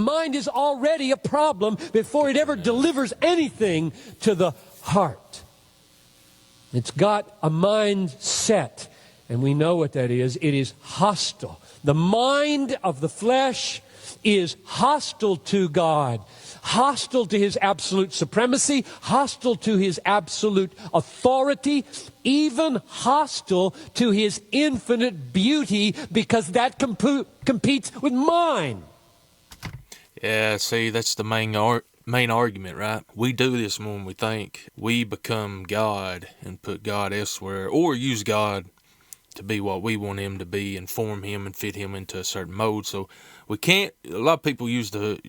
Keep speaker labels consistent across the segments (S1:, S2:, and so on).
S1: Mind is already a problem before it ever delivers anything to the heart. It's got a mind set, and we know what that is. It is hostile. The mind of the flesh is hostile to God, hostile to His absolute supremacy, hostile to His absolute authority, even hostile to His infinite beauty, because that competes with mine.
S2: Yeah, see, that's the main argument, right? We do this when we think we become God and put God elsewhere, or use God to be what we want Him to be and form Him and fit Him into a certain mode. So we can't, a lot of people use the,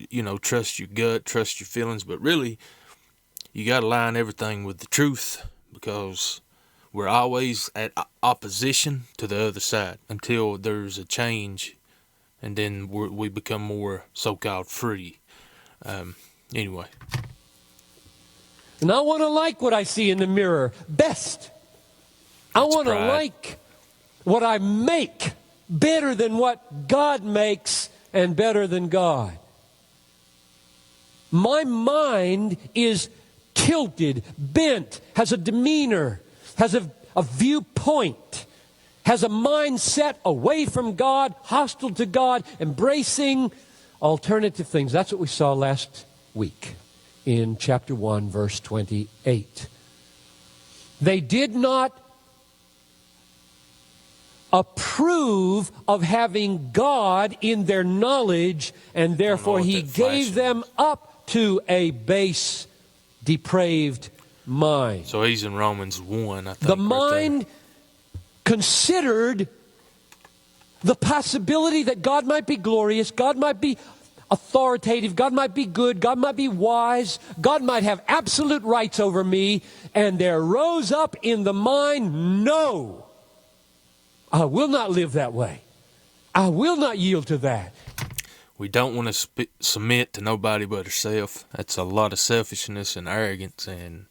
S2: trust your gut, trust your feelings, but really, you got to line everything with the truth, because we're always at opposition to the other side until there's a change, and then we become more so-called free. Anyway.
S1: And I want to like what I see in the mirror best. I want to like what I make better than what God makes and better than God. My mind is tilted, bent, has a demeanor, has a viewpoint, has a mindset away from God, hostile to God, embracing alternative things. That's what we saw last week in chapter 1, verse 28. They did not approve of having God in their knowledge, and therefore He gave them up to a base, depraved mind.
S2: So he's in Romans 1, I think.
S1: The mind considered the possibility that God might be glorious, God might be authoritative, God might be good, God might be wise, God might have absolute rights over me, and there rose up in the mind, no, I will not live that way. I will not yield to that.
S2: We don't want to submit to nobody but ourselves. That's a lot of selfishness and arrogance and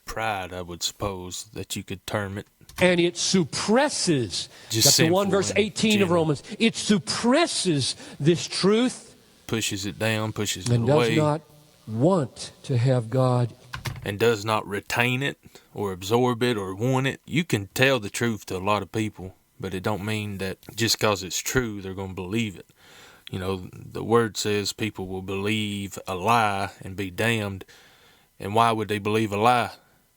S2: pride, I would suppose, that you could term it.
S1: And it suppresses, chapter 1, verse 18 of Romans, it suppresses this truth.
S2: Pushes it down, pushes it
S1: away. And does not want to have God.
S2: And does not retain it or absorb it or want it. You can tell the truth to a lot of people, but it don't mean that just because it's true, they're going to believe it. The word says people will believe a lie and be damned. And why would they believe a lie?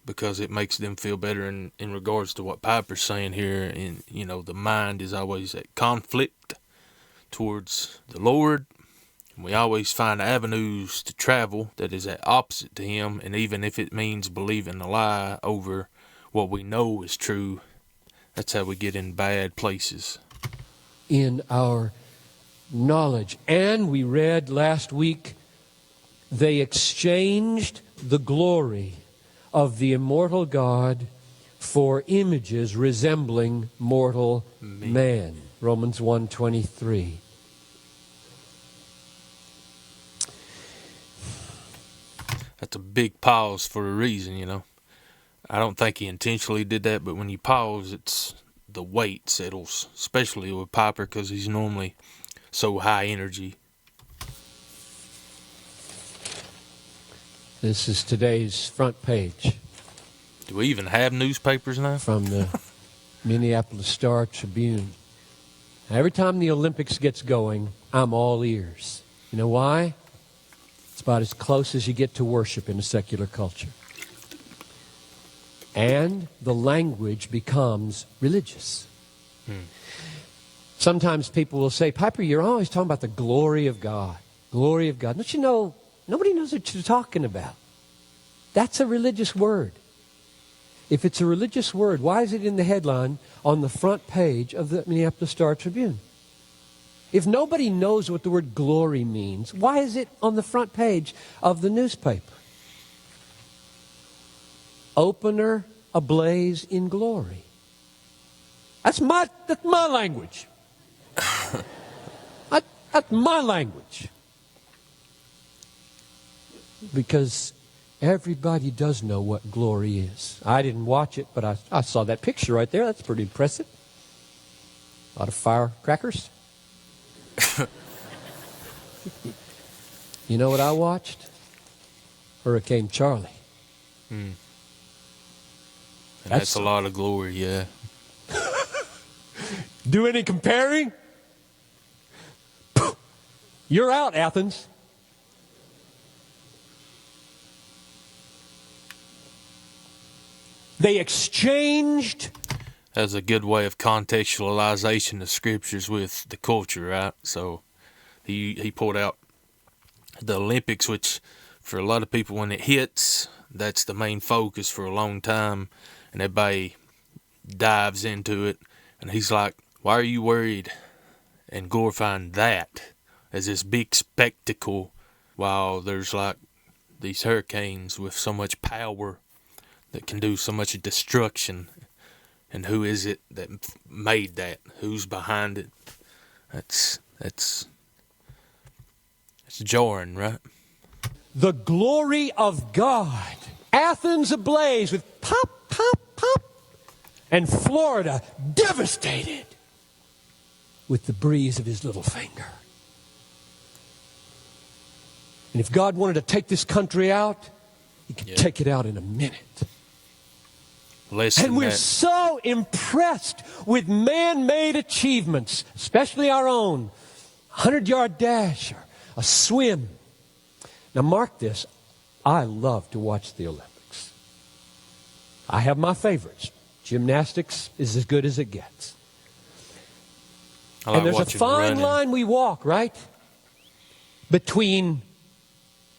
S2: Because it makes them feel better in regards to what Piper's saying here. And, the mind is always at conflict towards the Lord. And we always find avenues to travel that is at opposite to Him. And even if it means believing a lie over what we know is true, that's how we get in bad places.
S1: In our knowledge. And we read last week, they exchanged the glory of the immortal God for images resembling mortal man. Romans 1:23.
S2: That's a big pause for a reason, I don't think he intentionally did that, but when you pause, it's the weight settles, especially with Piper, because he's normally so high energy.
S1: This is today's front page.
S2: Do we even have newspapers now?
S1: From the Minneapolis Star-Tribune. Every time the Olympics gets going, I'm all ears. You know why? It's about as close as you get to worship in a secular culture. And the language becomes religious. Sometimes people will say, Piper, you're always talking about the glory of God. Glory of God. Don't you know, nobody knows what you're talking about. That's a religious word. If it's a religious word, why is it in the headline on the front page of the Minneapolis Star-Tribune? If nobody knows what the word glory means, why is it on the front page of the newspaper? Opener ablaze in glory. That's my language. That's my language. Because everybody does know what glory is. I didn't watch it, but I saw that picture right there. That's pretty impressive. A lot of firecrackers. You know what I watched? Hurricane Charlie.
S2: And that's a lot of glory, yeah.
S1: Do any comparing? You're out, Athens. They exchanged.
S2: That's a good way of contextualization of scriptures with the culture, right? So he pulled out the Olympics, which for a lot of people when it hits, that's the main focus for a long time, and everybody dives into it, and he's like, why are you worried and glorifying that as this big spectacle while there's like these hurricanes with so much power that can do so much destruction? And who is it that made that? Who's behind it? That's jarring, right?
S1: The glory of God. Athens ablaze with pop, pop, pop. And Florida devastated with the breeze of his little finger. And if God wanted to take this country out, he could take it out in a minute. And we're so impressed with man-made achievements, especially our own. 100-yard dash or a swim. Now mark this. I love to watch the Olympics. I have my favorites. Gymnastics is as good as it gets. And there's a fine line we walk, right? Between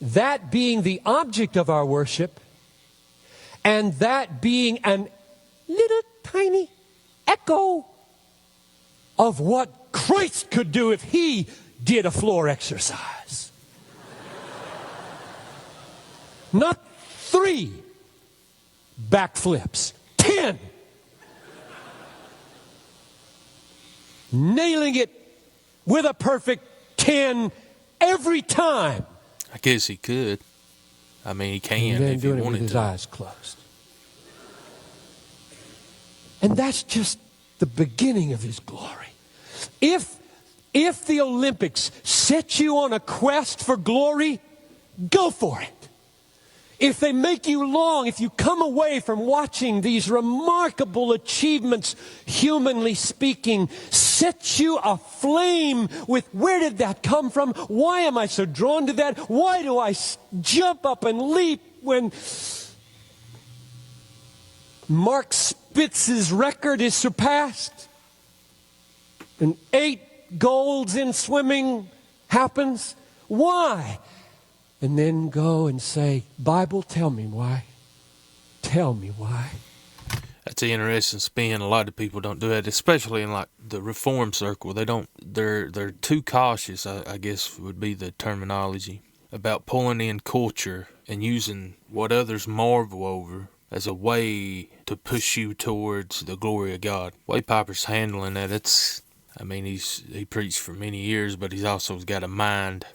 S1: that being the object of our worship and that being an little tiny echo of what Christ could do if he did a floor exercise. Not 3 backflips, 10. Nailing it with a perfect 10 every time.
S2: I guess he could. I mean, he can if he
S1: doing it
S2: wanted
S1: with his
S2: to.
S1: eyes closed. And that's just the beginning of his glory. If the Olympics set you on a quest for glory, go for it. If they make you long, if you come away from watching these remarkable achievements, humanly speaking, set you aflame with where did that come from? Why am I so drawn to that? Why do I jump up and leap when Mark Spitz's record is surpassed? And 8 golds in swimming happens? Why? And then go and say, Bible, tell me why. Tell me why.
S2: That's an interesting spin. A lot of people don't do that, especially in like the reform circle. They're too cautious, I guess would be the terminology, about pulling in culture and using what others marvel over as a way to push you towards the glory of God. Way Piper's handling that, he preached for many years, but he's also got a mind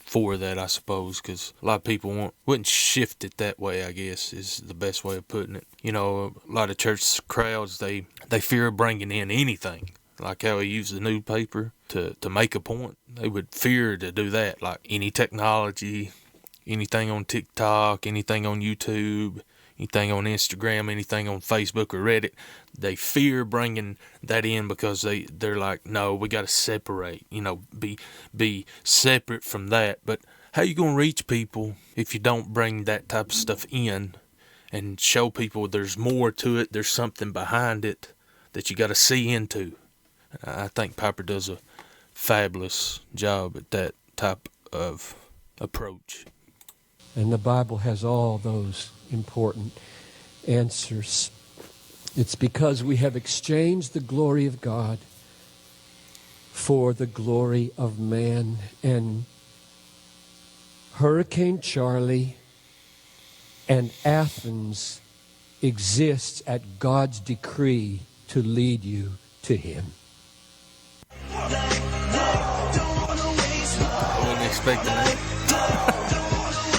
S2: for that, I suppose, because a lot of people wouldn't shift it that way, I guess, is the best way of putting it. You know, a lot of church crowds, they fear bringing in anything, like how he used the newspaper to make a point. They would fear to do that, like any technology, anything on TikTok, anything on YouTube, anything on Instagram, anything on Facebook or Reddit. They fear bringing that in because they're like, no, we got to separate, be separate from that. But how you going to reach people if you don't bring that type of stuff in and show people there's more to it, there's something behind it that you got to see into? I think Piper does a fabulous job at that type of approach.
S1: And the Bible has all those important answers. It's because we have exchanged the glory of God for the glory of man. And Hurricane Charlie and Athens exists at God's decree to lead you to him.
S2: I wasn't expecting that.